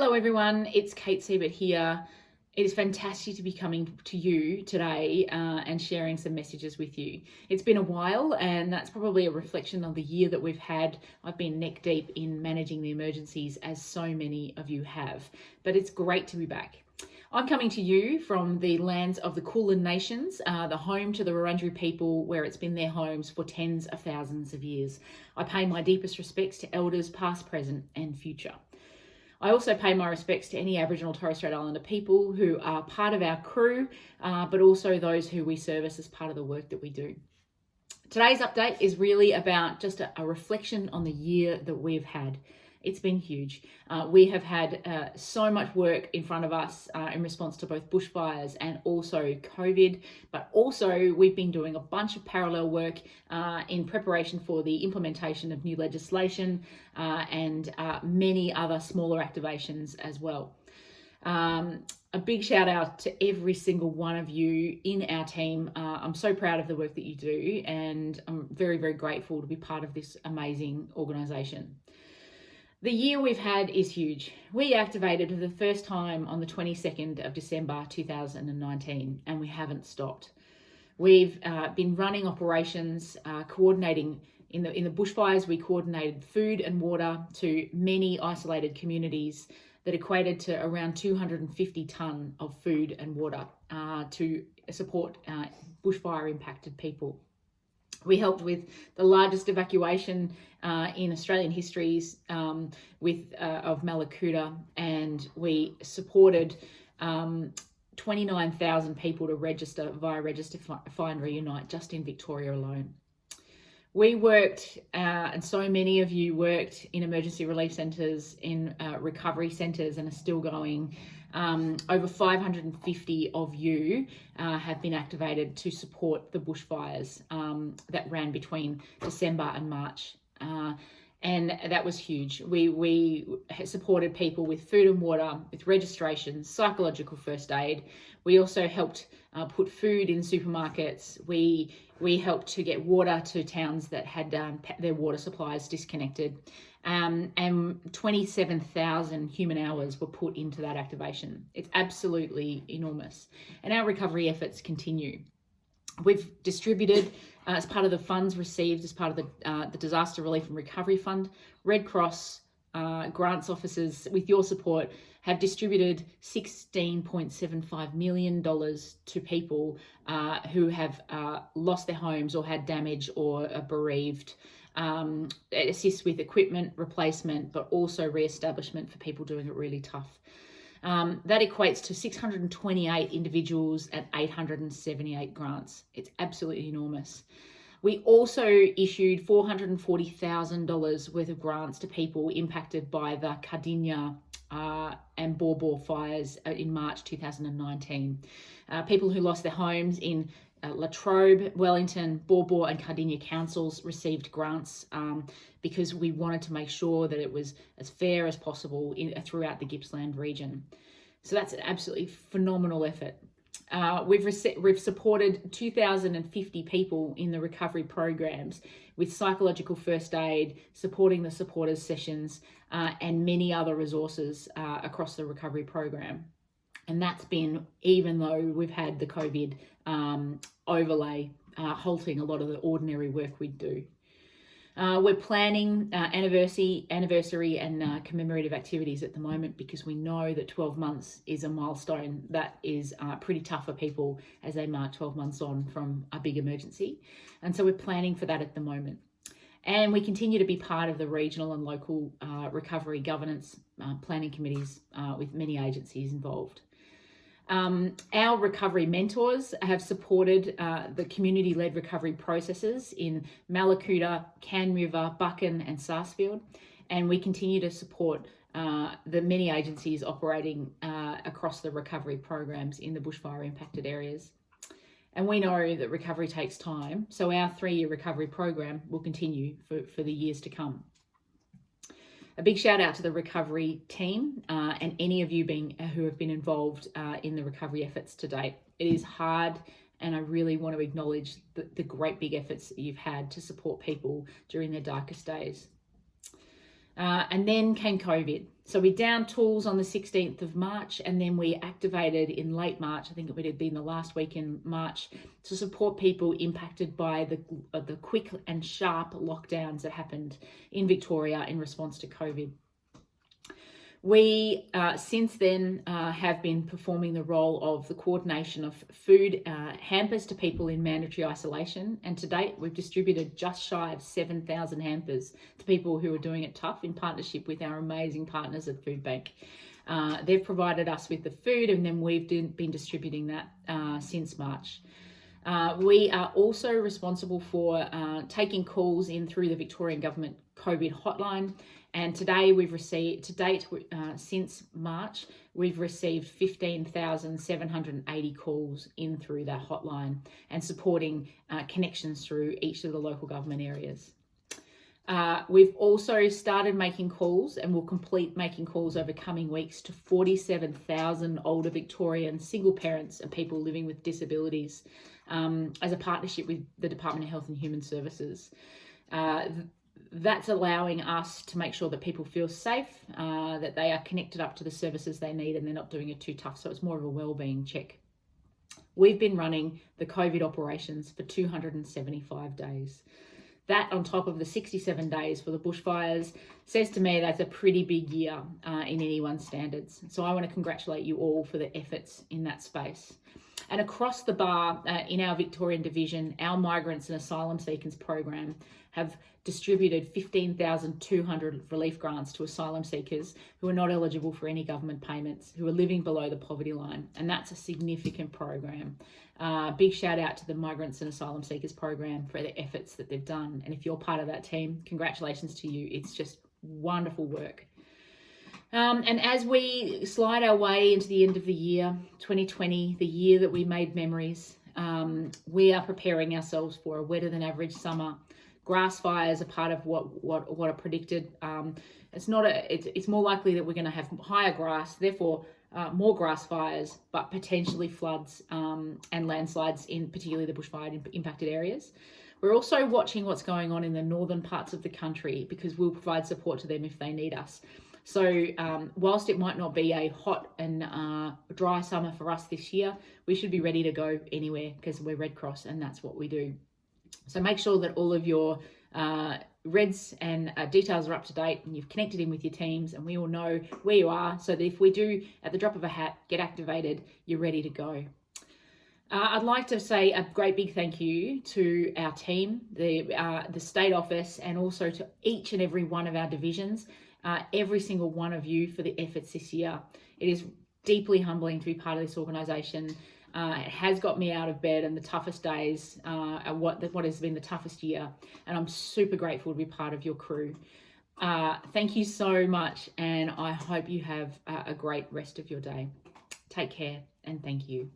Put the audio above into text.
Hello everyone, it's Kate Siebert here. It is fantastic to be coming to you today and sharing some messages with you. It's been a while, and that's probably a reflection of the year that we've had. I've been neck deep in managing the emergencies, as so many of you have, but it's great to be back. I'm coming to you from the lands of the Kulin Nations, the home to the Wurundjeri people, where it's been their homes for tens of thousands of years. I pay my deepest respects to elders past, present and future. I also pay my respects to any Aboriginal Torres Strait Islander people who are part of our crew, but also those who we service as part of the work that we do. Today's update is really about just a reflection on the year that we've had. It's been huge. We have had so much work in front of us in response to both bushfires and also COVID, but also we've been doing a bunch of parallel work in preparation for the implementation of new legislation and many other smaller activations as well. A big shout out to every single one of you in our team. I'm so proud of the work that you do, and I'm very, very grateful to be part of this amazing organisation. The year we've had is huge. We activated for the first time on the 22nd of December 2019, and we haven't stopped. We've been running operations, coordinating in the bushfires. We coordinated food and water to many isolated communities that equated to around 250 tonne of food and water to support bushfire impacted people. We helped with the largest evacuation in Australian histories of Mallacoota, and we supported 29,000 people to register via Register Find Reunite just in Victoria alone. We worked, and so many of you worked in emergency relief centres, in recovery centres, and are still going. Over 550 of you have been activated to support the bushfires that ran between December and March. And that was huge. We supported people with food and water, with registration, psychological first aid. We also helped put food in supermarkets. We helped to get water to towns that had their water supplies disconnected. And 27,000 human hours were put into that activation. It's absolutely enormous. And our recovery efforts continue. We've distributed, as part of the funds received as part of the Disaster Relief and Recovery Fund, Red Cross grants officers, with your support, have distributed $16.75 million to people who have lost their homes or had damage or are bereaved. It assists with equipment replacement, but also re-establishment for people doing it really tough. That equates to 628 individuals and 878 grants. It's absolutely enormous. We also issued $440,000 worth of grants to people impacted by the Cardinia and Bor Bor fires in March 2019. People who lost their homes in Latrobe, Wellington, Bor Bor and Cardinia councils received grants because we wanted to make sure that it was as fair as possible throughout the Gippsland region. So that's an absolutely phenomenal effort. We've supported 2,050 people in the recovery programs with psychological first aid, supporting the supporters sessions, and many other resources across the recovery program. And that's been, even though we've had the COVID overlay halting a lot of the ordinary work we do. We're planning anniversary and commemorative activities at the moment, because we know that 12 months is a milestone that is pretty tough for people as they mark 12 months on from a big emergency. And so we're planning for that at the moment. And we continue to be part of the regional and local recovery governance planning committees with many agencies involved. Our recovery mentors have supported the community-led recovery processes in Mallacoota, Can River, Buchan and Sarsfield, and we continue to support the many agencies operating across the recovery programs in the bushfire impacted areas. And we know that recovery takes time, so our 3-year recovery program will continue for the years to come. A big shout out to the recovery team and any of you who have been involved in the recovery efforts to date. It is hard, and I really want to acknowledge the great big efforts that you've had to support people during their darkest days. And then came COVID. So we downed tools on the 16th of March, and then we activated in late March, I think it would have been the last week in March, to support people impacted by the quick and sharp lockdowns that happened in Victoria in response to COVID. We, since then, have been performing the role of the coordination of food hampers to people in mandatory isolation. And to date, we've distributed just shy of 7,000 hampers to people who are doing it tough in partnership with our amazing partners at Foodbank. They've provided us with the food, and then we've been distributing that since March. We are also responsible for taking calls in through the Victorian Government COVID hotline. And today since March, we've received 15,780 calls in through that hotline and supporting connections through each of the local government areas. We've also started making calls, and will complete making calls over coming weeks, to 47,000 older Victorian single parents and people living with disabilities as a partnership with the Department of Health and Human Services. That's allowing us to make sure that people feel safe, that they are connected up to the services they need, and they're not doing it too tough. So it's more of a wellbeing check. We've been running the COVID operations for 275 days. That, on top of the 67 days for the bushfires, says to me that's a pretty big year in anyone's standards. So I want to congratulate you all for the efforts in that space. And across the bar, in our Victorian division, our Migrants and Asylum Seekers program have distributed 15,200 relief grants to asylum seekers who are not eligible for any government payments, who are living below the poverty line. And that's a significant program. Big shout out to the Migrants and Asylum Seekers program for the efforts that they've done. And if you're part of that team, congratulations to you. It's just wonderful work. And as we slide our way into the end of the year, 2020, the year that we made memories, we are preparing ourselves for a wetter than average summer. Grass fires are part of what are predicted. It's more likely that we're going to have higher grass, therefore more grass fires, but potentially floods and landslides in particularly the bushfire impacted areas. We're also watching what's going on in the northern parts of the country, because we'll provide support to them if they need us. So whilst it might not be a hot and dry summer for us this year, we should be ready to go anywhere, because we're Red Cross and that's what we do. So make sure that all of your reds and details are up to date, and you've connected in with your teams, and we all know where you are, so that if we do, at the drop of a hat, get activated, you're ready to go. I'd like to say a great big thank you to our team, the state office, and also to each and every one of our divisions, every single one of you, for the efforts this year. It is deeply humbling to be part of this organisation. It has got me out of bed in the toughest days, what has been the toughest year, and I'm super grateful to be part of your crew. Thank you so much, and I hope you have a great rest of your day. Take care, and thank you.